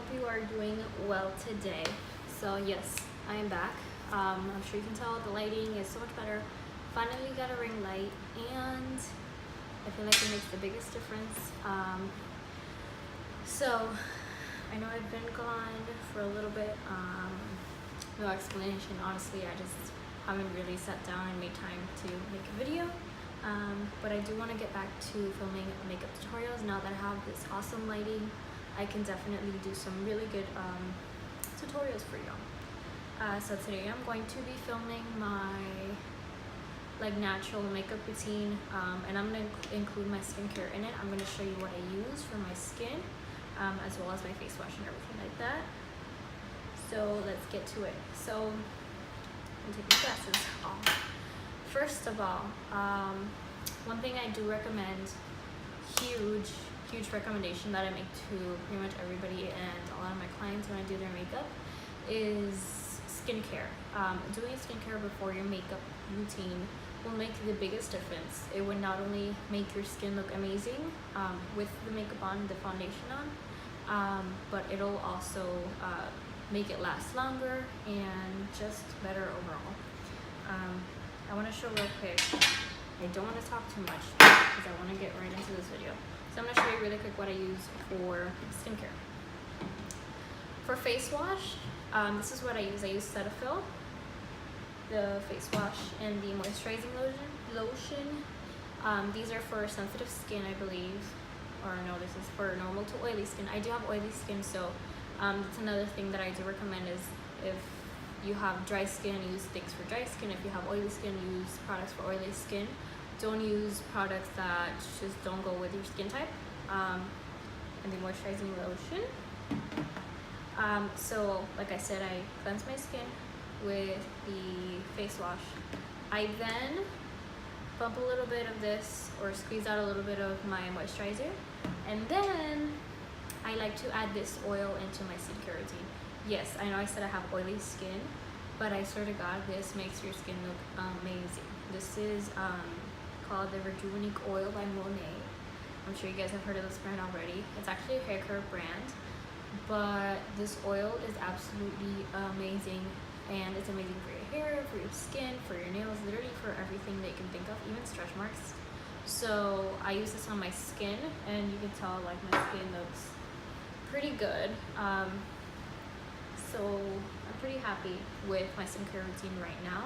hope you are doing well today. So yes, I am back. I'm sure you can tell the lighting is so much better. Finally got a ring light, and I feel like it makes the biggest difference. So I know I've been gone for a little bit. No explanation, honestly. I just haven't really sat down and made time to make a video. But I do want to get back to filming makeup tutorials. Now that I have this awesome lighting, I can definitely do some really good tutorials for y'all. So today I'm going to be filming my natural makeup routine, and I'm going to include my skincare in it. I'm going to show you what I use for my skin, as well as my face wash and everything like that. So let's get to it. So I'm taking my glasses off. First of all, one thing I do recommend, huge recommendation that I make to pretty much everybody and a lot of my clients when I do their makeup, is skincare. Doing skincare before your makeup routine will make the biggest difference. It would not only make your skin look amazing with the makeup on, the foundation on, but it'll also make it last longer and just better overall. I want to show real quick. I don't want to talk too much because I want to get right into this video. So I'm going to show you really quick what I use for skincare. For face wash, this is what I use. I use Cetaphil, the face wash, and the moisturizing lotion. These are for sensitive skin, I believe. Or no, this is for normal to oily skin. I do have oily skin, so that's another thing that I do recommend is if you have dry skin, use things for dry skin. If you have oily skin, use products for oily skin. Don't use products that just don't go with your skin type. And the moisturizing lotion. So like I said, I cleanse my skin with the face wash. I then bump a little bit of this or squeeze out a little bit of my moisturizer, and then I like to add this oil into my skincare routine. Yes, I know I said I have oily skin, but I swear to God, this makes your skin look amazing. This is called the Rejuvenique Oil by Monat. I'm sure you guys have heard of this brand already. It's actually a hair care brand, but this oil is absolutely amazing, and it's amazing for your hair, for your skin, for your nails, literally for everything that you can think of, even stretch marks. So I use this on my skin, and you can tell like my skin looks pretty good. So I'm pretty happy with my skincare routine right now.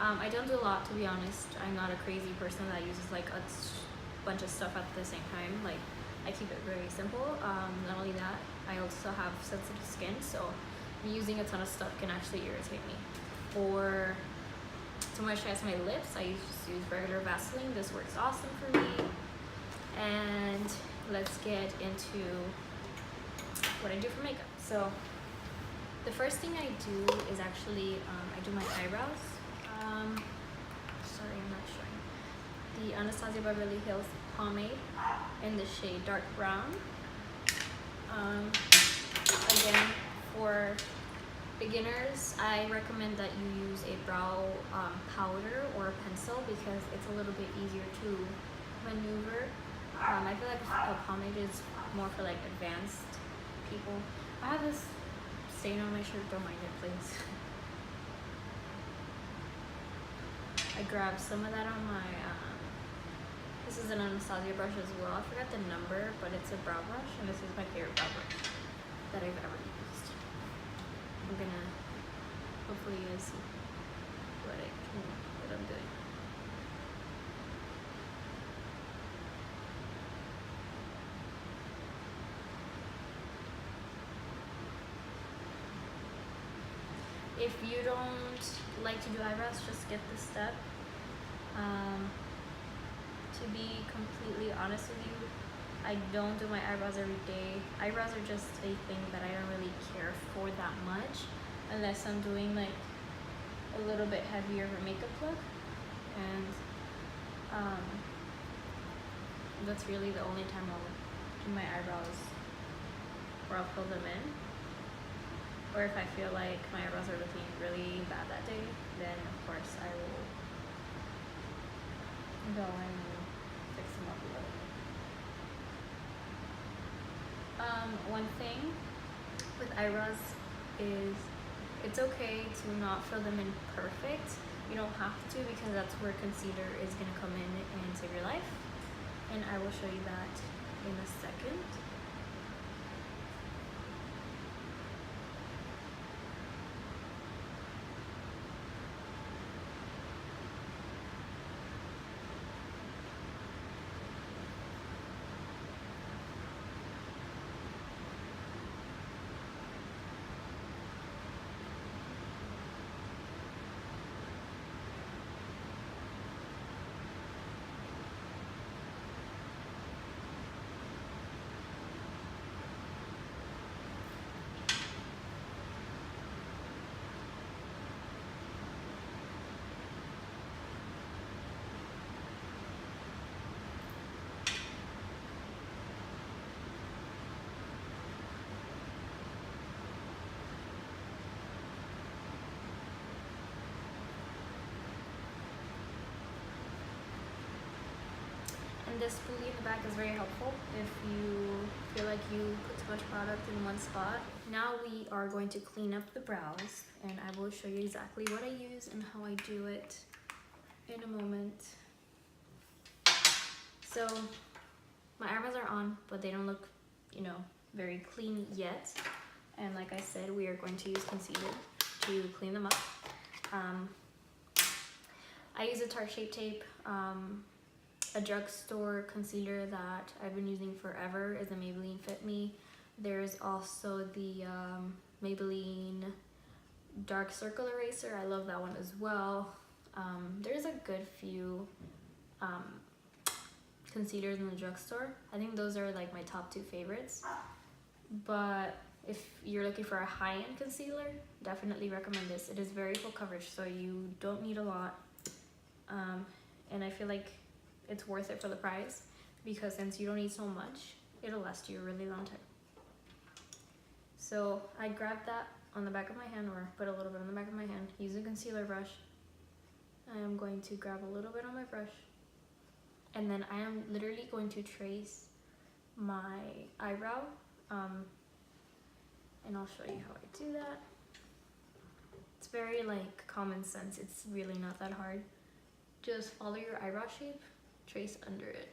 I don't do a lot, to be honest. I'm not a crazy person that uses like a bunch of stuff at the same time. Like, I keep it very simple. Not only that, I also have sensitive skin, so using a ton of stuff can actually irritate me. Or to moisturize my lips, I just use regular Vaseline. This works awesome for me. And let's get into what I do for makeup. So the first thing I do is actually I do my eyebrows. Sorry, I'm not showing. The Anastasia Beverly Hills pomade in the shade dark brown. Again, for beginners, I recommend that you use a brow powder or a pencil because it's a little bit easier to maneuver. I feel like a pomade is more for like advanced people. I have this stain on my shirt, don't mind it, please. I grabbed some of that on my, this is an Anastasia brush as well. I forgot the number, but it's a brow brush, and this is my favorite brow brush that I've ever used. I'm gonna, hopefully you guys see what I'm doing. If you don't like to do eyebrows, just skip this step. To be completely honest with you, I don't do my eyebrows every day. Eyebrows are just a thing that I don't really care for that much, unless I'm doing like a little bit heavier of a makeup look. And that's really the only time I'll do my eyebrows, or I'll fill them in. Or if I feel like my eyebrows are looking really bad that day, then of course I will go and fix them up a little bit. One thing with eyebrows is it's okay to not fill them in perfect. You don't have to, because that's where concealer is going to come in and save your life. And I will show you that in a second. And this spoolie in the back is very helpful if you feel like you put too much product in one spot. Now we are going to clean up the brows, and I will show you exactly what I use and how I do it in a moment. So my eyebrows are on, but they don't look, you know, very clean yet. And like I said, we are going to use concealer to clean them up. I use a Tarte Shape Tape. A drugstore concealer that I've been using forever is a Maybelline Fit Me. There's also the Maybelline Dark Circle Eraser. I love that one as well. There's a good few concealers in the drugstore. I think those are like my top 2 favorites. But if you're looking for a high-end concealer, definitely recommend this. It is very full coverage, so you don't need a lot. And I feel like it's worth it for the price, because since you don't need so much, it'll last you a really long time. So I grabbed that on the back of my hand, or put a little bit on the back of my hand, use a concealer brush. I am going to grab a little bit on my brush, and then I am literally going to trace my eyebrow, and I'll show you how I do that. It's very like common sense. It's really not that hard. Just follow your eyebrow shape, trace under it.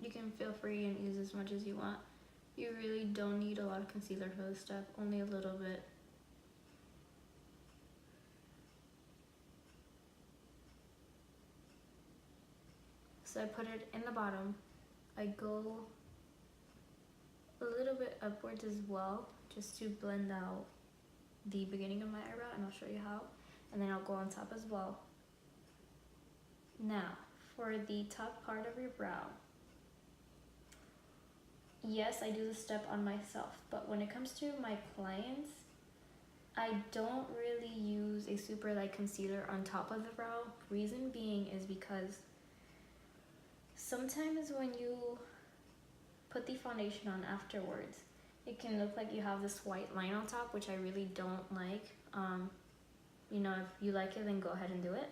You can feel free and use as much as you want. You really don't need a lot of concealer for this step, only a little bit. So I put it in the bottom. I go a little bit upwards as well, just to blend out the beginning of my eyebrow, and I'll show you how. And then I'll go on top as well. Now, for the top part of your brow, yes, I do the step on myself, but when it comes to my clients, I don't really use a super light concealer on top of the brow. Reason being is because sometimes when you put the foundation on afterwards, it can look like you have this white line on top, which I really don't like. You know, if you like it, then go ahead and do it.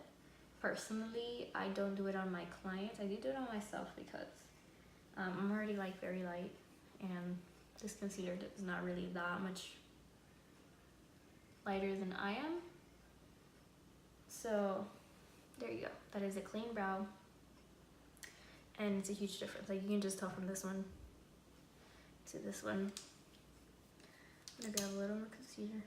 Personally, I don't do it on my clients. I do it on myself because I'm already like very light, and this concealer is not really that much lighter than I am. So there you go. That is a clean brow, and it's a huge difference. Like, you can just tell from this one to this one. I'm gonna grab a little more concealer.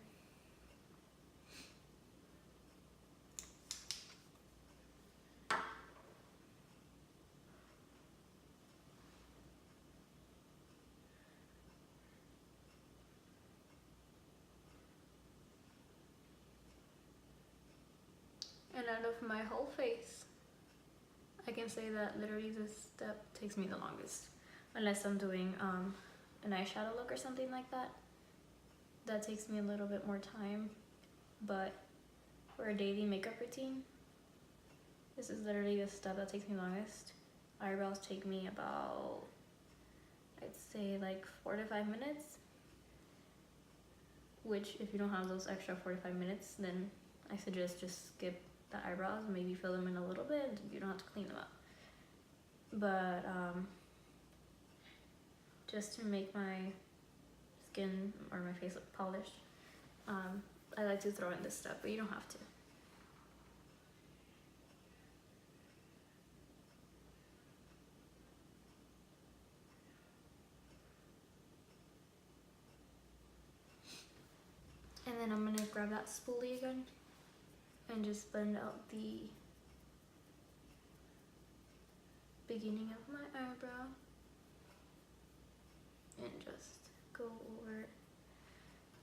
And out of my whole face, I can say that literally this step takes me the longest. Unless I'm doing an eyeshadow look or something like that. That takes me a little bit more time. But for a daily makeup routine, this is literally the step that takes me longest. Eyebrows take me about I'd say like 4 to 5 minutes, which if you don't have those extra 45 minutes, then I suggest just skip the eyebrows, maybe fill them in a little bit, and you don't have to clean them up. But just to make my skin or my face look polished, I like to throw in this stuff, but you don't have to. And then I'm gonna grab that spoolie again and just blend out the beginning of my eyebrow and just go over it,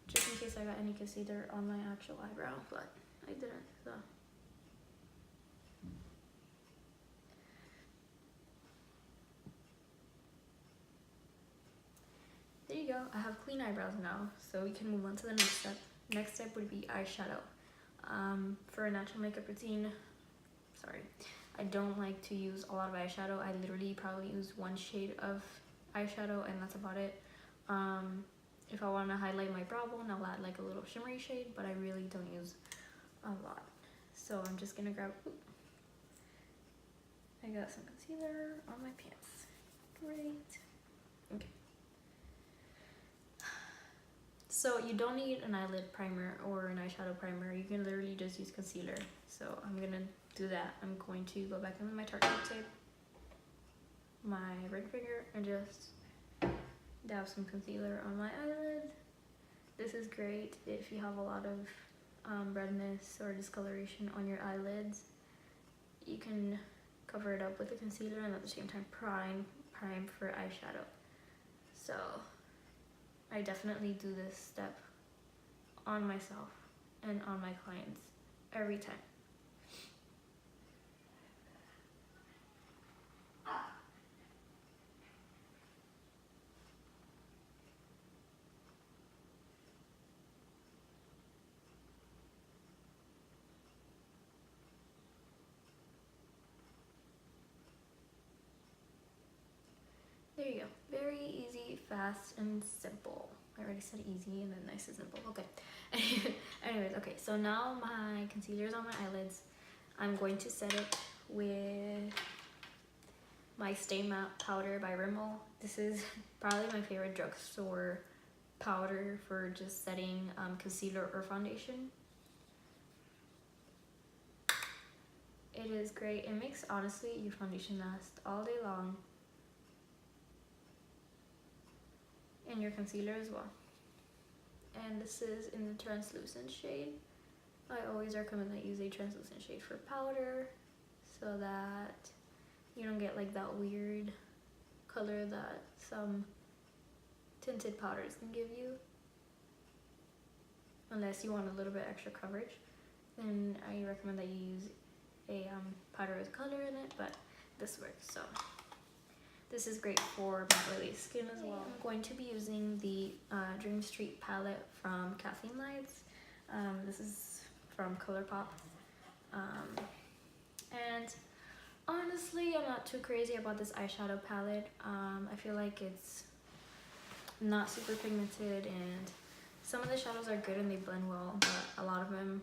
just in case I got any concealer on my actual eyebrow, but I didn't, so. There you go, I have clean eyebrows now, so we can move on to the next step. Next step would be eyeshadow. For a natural makeup routine, I don't like to use a lot of eyeshadow. I literally probably use one shade of eyeshadow and that's about it. If I want to highlight my brow bone, I'll add like a little shimmery shade, but I really don't use a lot. So I'm just gonna grab, I got some concealer on my pants. Great. Okay. So you don't need an eyelid primer or an eyeshadow primer. You can literally just use concealer. So I'm gonna do that. I'm going to go back in with my Tarte tape, my ring finger, and just dab some concealer on my eyelid. This is great if you have a lot of redness or discoloration on your eyelids. You can cover it up with the concealer and at the same time prime for eyeshadow. So I definitely do this step on myself and on my clients every time. There you go. Very easy, fast, and simple. I already said easy and then nice and simple. Okay. Anyways, okay. So now my concealer is on my eyelids. I'm going to set it with my Stay Matte powder by Rimmel. This is probably my favorite drugstore powder for just setting concealer or foundation. It is great. It makes, honestly, your foundation last all day long. And your concealer as well. And this is in the translucent shade. I always recommend that you use a translucent shade for powder so that you don't get like that weird color that some tinted powders can give you. Unless you want a little bit extra coverage, then I recommend that you use a powder with color in it, but this works. So this is great for my oily skin as well. I'm going to be using the Dream Street palette from Kathleen Lights. This is from ColourPop. And honestly, I'm not too crazy about this eyeshadow palette. I feel like it's not super pigmented and some of the shadows are good and they blend well, but a lot of them,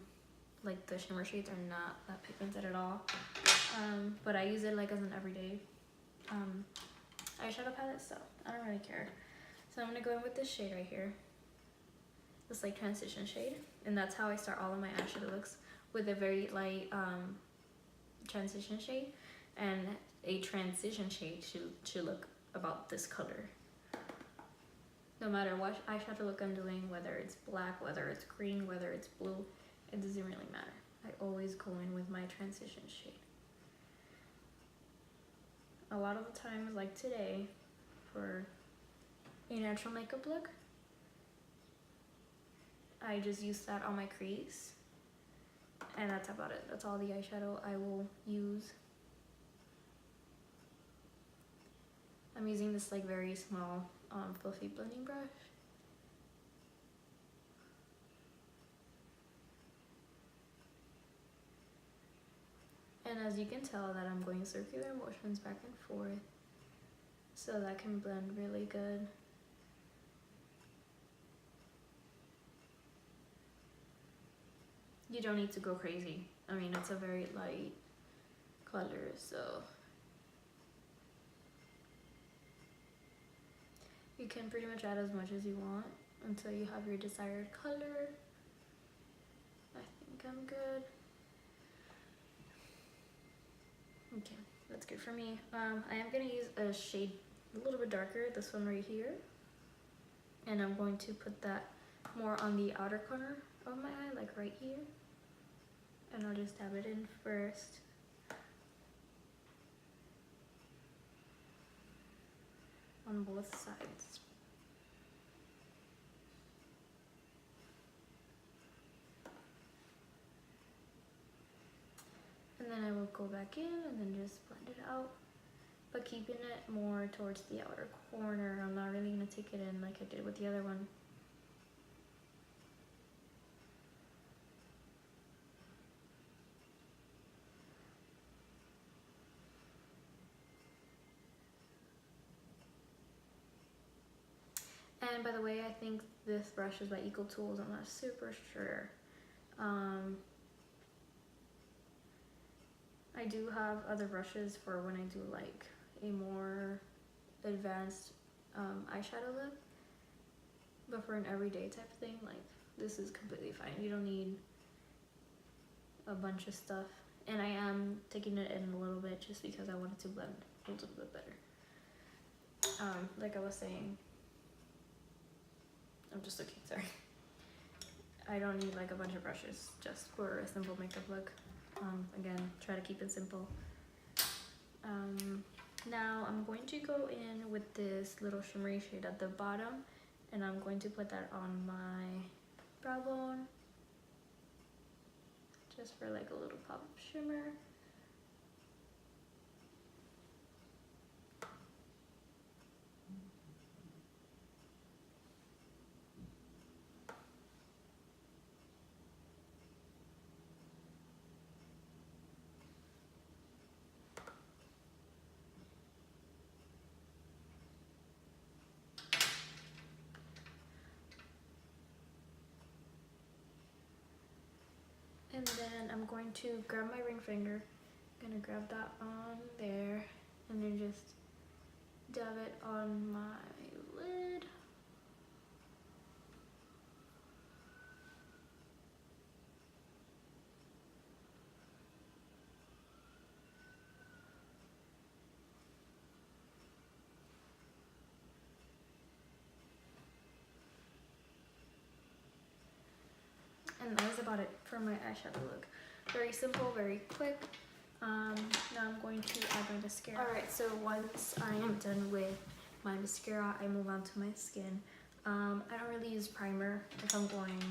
like the shimmer shades, are not that pigmented at all. But I use it like as an everyday eyeshadow palette, so I don't really care. So I'm gonna go in with this shade right here, this like transition shade, and that's how I start all of my eyeshadow looks, with a very light transition shade. And a transition shade should look about this color. No matter what eyeshadow look I'm doing, whether it's black, whether it's green, whether it's blue, it doesn't really matter. I always go in with my transition shade. A lot of the times, like today, for a natural makeup look, I just use that on my crease, and that's about it. That's all the eyeshadow I will use. I'm using this like very small fluffy blending brush. And as you can tell that I'm going circular motions back and forth so that can blend really good. You don't need to go crazy. I mean, it's a very light color, so you can pretty much add as much as you want until you have your desired color. I think I'm good. Okay, that's good for me. I am gonna use a shade a little bit darker, this one right here. And I'm going to put that more on the outer corner of my eye, like right here. And I'll just dab it in first. On both sides. And then I will go back in and then just blend it out. But keeping it more towards the outer corner. I'm not really gonna take it in like I did with the other one. And by the way, I think this brush is by Eco Tools. I'm not super sure. I do have other brushes for when I do like a more advanced eyeshadow look. But for an everyday type of thing, like this is completely fine. You don't need a bunch of stuff. And I am taking it in a little bit just because I wanted to blend a little bit better. Like I was saying, I'm just looking, sorry. I don't need like a bunch of brushes just for a simple makeup look. Again, try to keep it simple. Now I'm going to go in with this little shimmery shade at the bottom, and I'm going to put that on my brow bone, just for like a little pop of shimmer. And then I'm going to grab my ring finger. I'm gonna grab that on there and then just dab it on my lid. And that is about it for my eyeshadow look. Very simple, very quick. Now I'm going to add my mascara. Alright, so once I am done with my mascara, I move on to my skin. I don't really use primer if I'm going,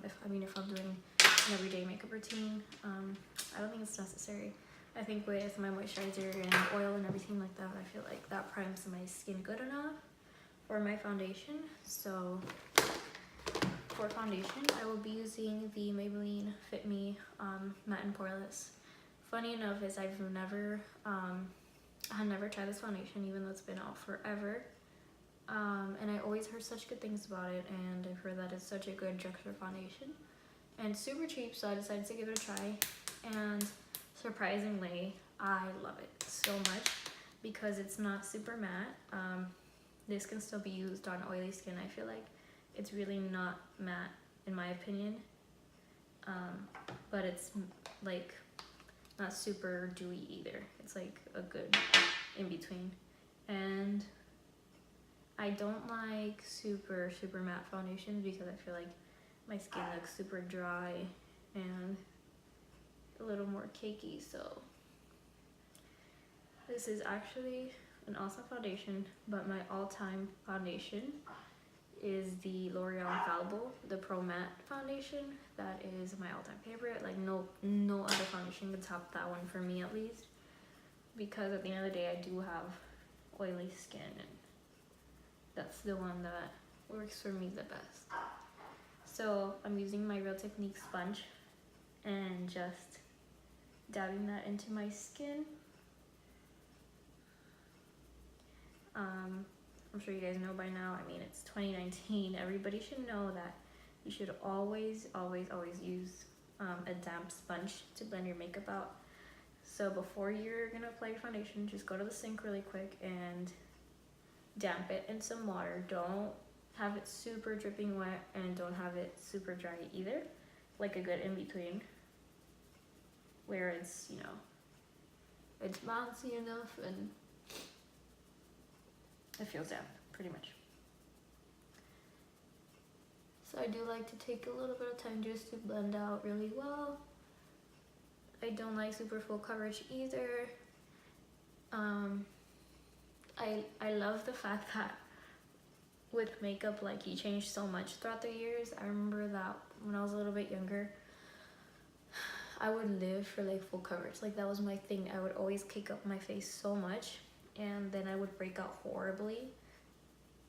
if I'm doing an everyday makeup routine. I don't think it's necessary. I think with my moisturizer and oil and everything like that, I feel like that primes my skin good enough for my foundation. So for foundation, I will be using the Maybelline Fit Me Matte and Poreless. Funny enough is I had never tried this foundation, even though it's been out forever. And I always heard such good things about it, and I've heard that it's such a good drugstore foundation. And super cheap, so I decided to give it a try. And surprisingly, I love it so much because it's not super matte. This can still be used on oily skin. I feel like it's really not matte in my opinion, but it's like not super dewy either. It's like a good in between. And I don't like super matte foundations because I feel like my skin looks super dry and a little more cakey. So this is actually an awesome foundation, but my all-time foundation is the L'Oreal Infallible, the Pro Matte foundation. That is my all-time favorite. Like no other foundation can top that one for me, at least, because at the end of the day I do have oily skin, and that's the one that works for me the best. So I'm using my Real Technique sponge and just dabbing that into my skin. I'm sure you guys know by now. I mean, it's 2019. Everybody should know that you should always use a damp sponge to blend your makeup out. So before you're gonna apply your foundation, just go to the sink really quick and damp it in some water. Don't have it super dripping wet and don't have it super dry either. Like a good in between where it's, you know, it's bouncy enough and it feels damp, pretty much. So I do like to take a little bit of time just to blend out really well. I don't like super full coverage either. I love the fact that with makeup, like, you change so much throughout the years. I remember that when I was a little bit younger, I would live for like full coverage. Like, that was my thing. I would always cake up my face so much and then I would break out horribly.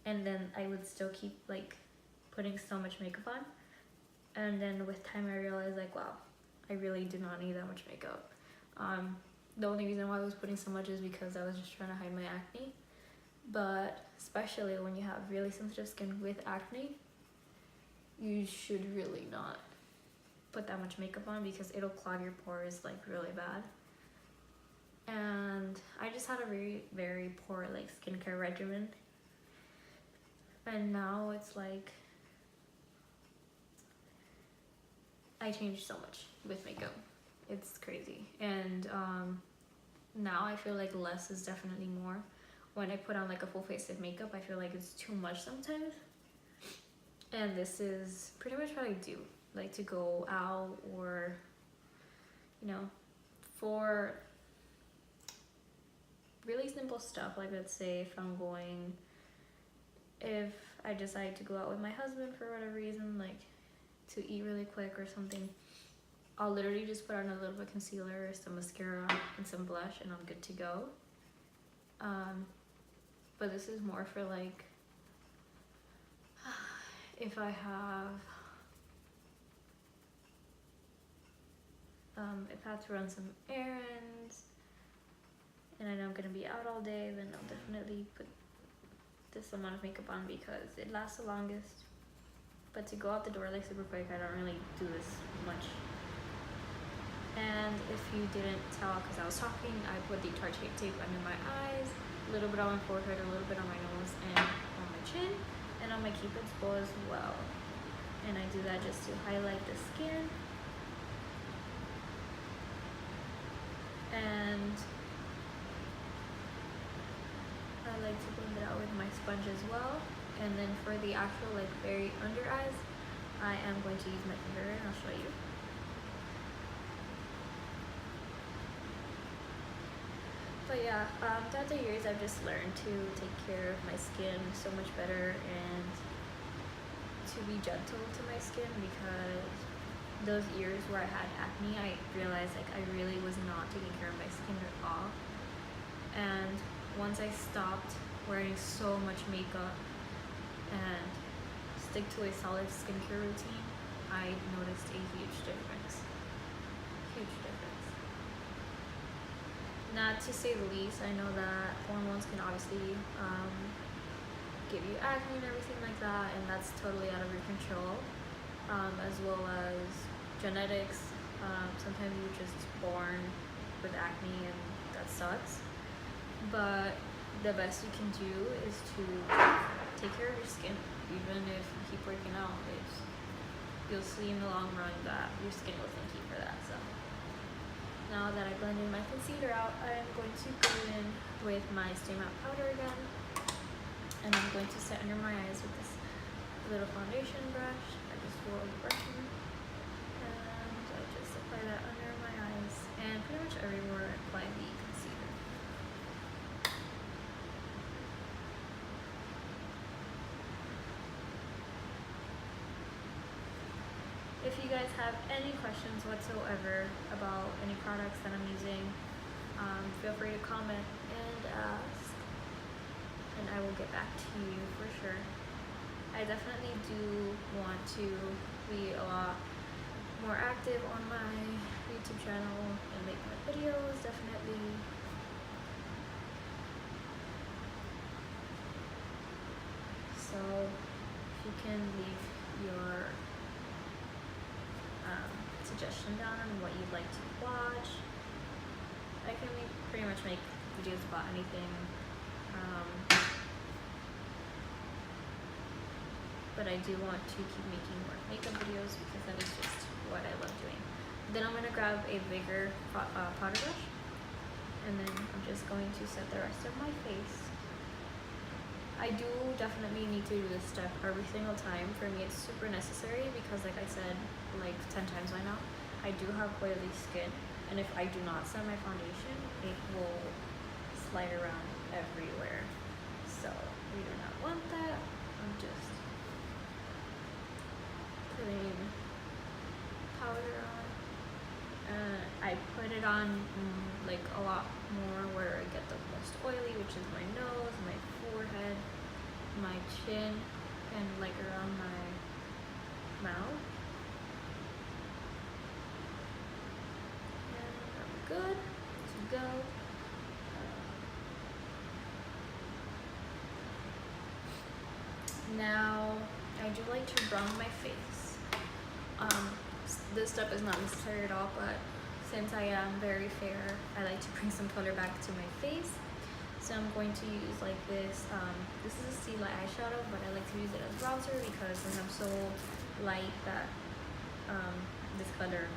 And then I would still keep like putting so much makeup on. And then with time I realized, like, wow, I really do not need that much makeup. The only reason why I was putting so much is because I was just trying to hide my acne. But especially when you have really sensitive skin with acne, you should really not put that much makeup on because it'll clog your pores like really bad. And I just had a very poor like skincare regimen, and now it's like I changed so much with makeup. It's crazy. And now I feel like less is definitely more. When I put on like a full face of makeup, I feel like it's too much sometimes. And this is pretty much what I do, like to go out or, you know, for really simple stuff. Like, let's say if I decide to go out with my husband for whatever reason, like to eat really quick or something, I'll literally just put on a little bit of concealer, some mascara, and some blush, and I'm good to go. But this is more for like if I have if I have to run some errands and I know I'm gonna be out all day, then I'll definitely put this amount of makeup on because it lasts the longest. But to go out the door like super quick, I don't really do this much. And if you didn't tell because I was talking, I put the Tarte Shape Tape under my eyes, a little bit on my forehead, a little bit on my nose, and on my chin, and on my cupid's bow as well. And I do that just to highlight the skin. And I like to blend it out with my sponge as well. And then for the actual like very under eyes, I am going to use my finger and I'll show you. But yeah, throughout the years I've just learned to take care of my skin so much better and to be gentle to my skin, because those years where I had acne, I realized like I really was not taking care of my skin at all. And once I stopped wearing so much makeup and stick to a solid skincare routine, I noticed a huge difference. Huge difference. Not to say the least, I know that hormones can obviously give you acne and everything like that, and that's totally out of your control, as well as genetics. Sometimes you're just born with acne and that sucks. But the best you can do is to take care of your skin. Even if you keep working out, you'll see in the long run that your skin will thank you for that. So now that I blended my concealer out, I am going to go in with my Stay Matte powder again, and I'm going to set under my eyes with this little foundation brush. I just roll the brush in, and I just apply that under my eyes and pretty much everywhere I apply the concealer. If you guys have any questions whatsoever about any products that I'm using, feel free to comment and ask, and I will get back to you for sure. I definitely do want to be a lot more active on my YouTube channel and make more videos, definitely. can leave your suggestion down on what you'd like to watch. I can pretty much make videos about anything, but I do want to keep making more makeup videos because that is just what I love doing. Then I'm going to grab a bigger powder brush, and then I'm just going to set the rest of my face. I do definitely need to do this step every single time. For me, it's super necessary because, like I said, like 10 times by now, I do have oily skin, and if I do not set my foundation, it will slide around everywhere. So we do not want that. I'm just putting powder on. I put it on like a lot more where I get the most oily, which is my nose, my forehead, my chin, and like around my mouth. And I'm good to go. Now I do like to brown my face. This step is not necessary at all, but since I am very fair, I like to bring some color back to my face. So I'm going to use like this. This is a Sea Light eyeshadow, but I like to use it as bronzer because since I'm so light that this color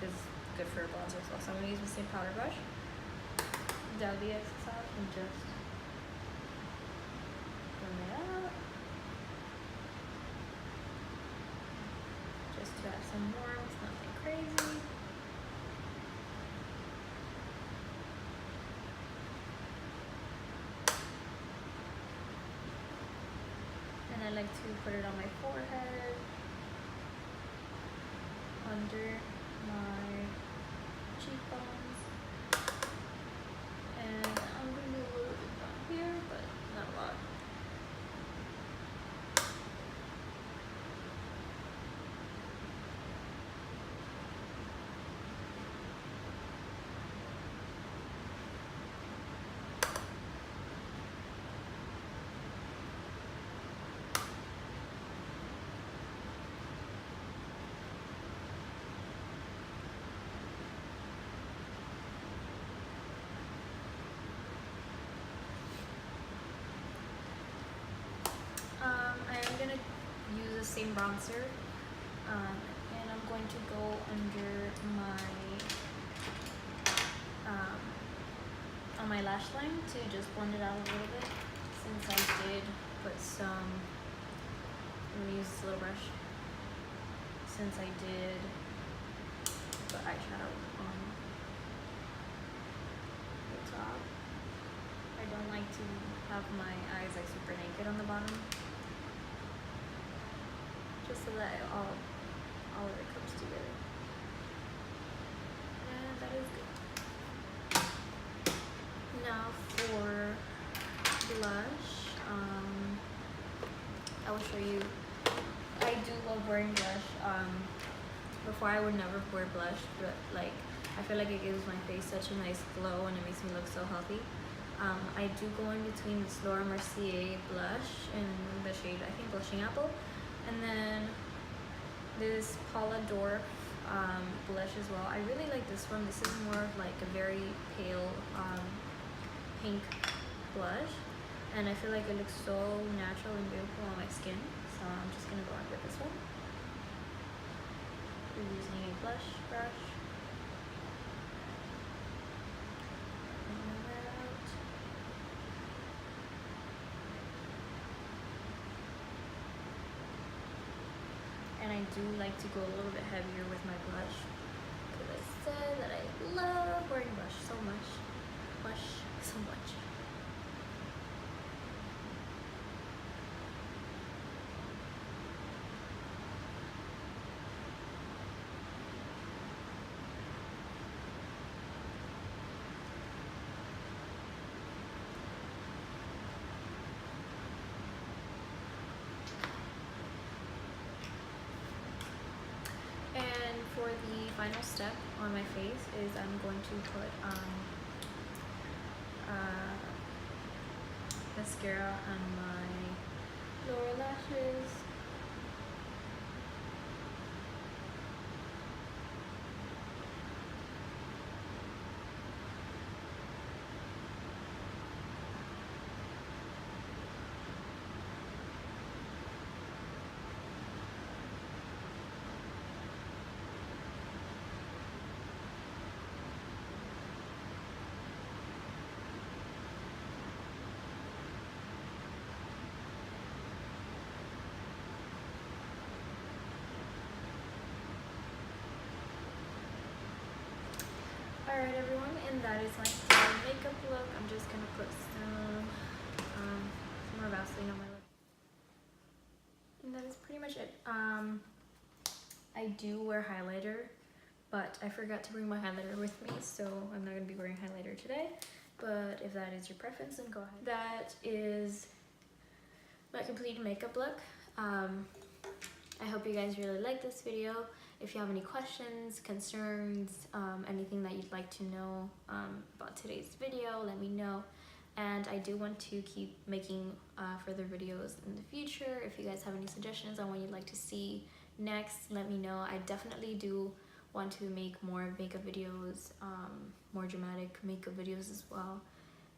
is good for a bronzer as well. So I'm going to use the same powder brush, dab the excess out, and just bring it out. Just to add some warmth, nothing crazy. And I like to put it on my forehead, under my cheekbones, and I'm going to do a little bit down here, but not a lot. I'm going to use the same bronzer, and I'm going to go under my on my lash line to just blend it out a little bit, since I did put some, let me use this little brush, since I did put eyeshadow on the top. I don't like to have my eyes like super naked on the bottom, just so that all of it comes together. And that is good. Now for blush, I will show you. I do love wearing blush. Before I would never wear blush, but like I feel like it gives my face such a nice glow and it makes me look so healthy. I do go in between this Laura Mercier blush in the shade, I think, Blushing Apple, and then this Paula Dore blush as well. I really like this one. This is more of like a very pale pink blush, and I feel like it looks so natural and beautiful on my skin, so I'm just gonna go in with this one. We're using a blush brush. And I do like to go a little bit heavier with my blush because I said that I love wearing blush so much. Blush so much. For the final step on my face is I'm going to put mascara on my lower lashes, Alright everyone, and that is my full makeup look. I'm just gonna put some more Vaseline on my lip. And that is pretty much it. I do wear highlighter, but I forgot to bring my highlighter with me, so I'm not gonna be wearing highlighter today. But if that is your preference, then go ahead. That is my complete makeup look. I hope you guys really like this video. If you have any questions, concerns, anything that you'd like to know about today's video, let me know. And I do want to keep making further videos in the future. If you guys have any suggestions on what you'd like to see next, let me know. I definitely do want to make more makeup videos, more dramatic makeup videos as well.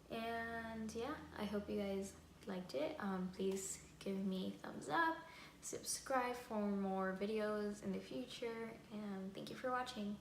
And yeah, I hope you guys liked it. Please give me a thumbs up, subscribe for more videos in the future, and thank you for watching.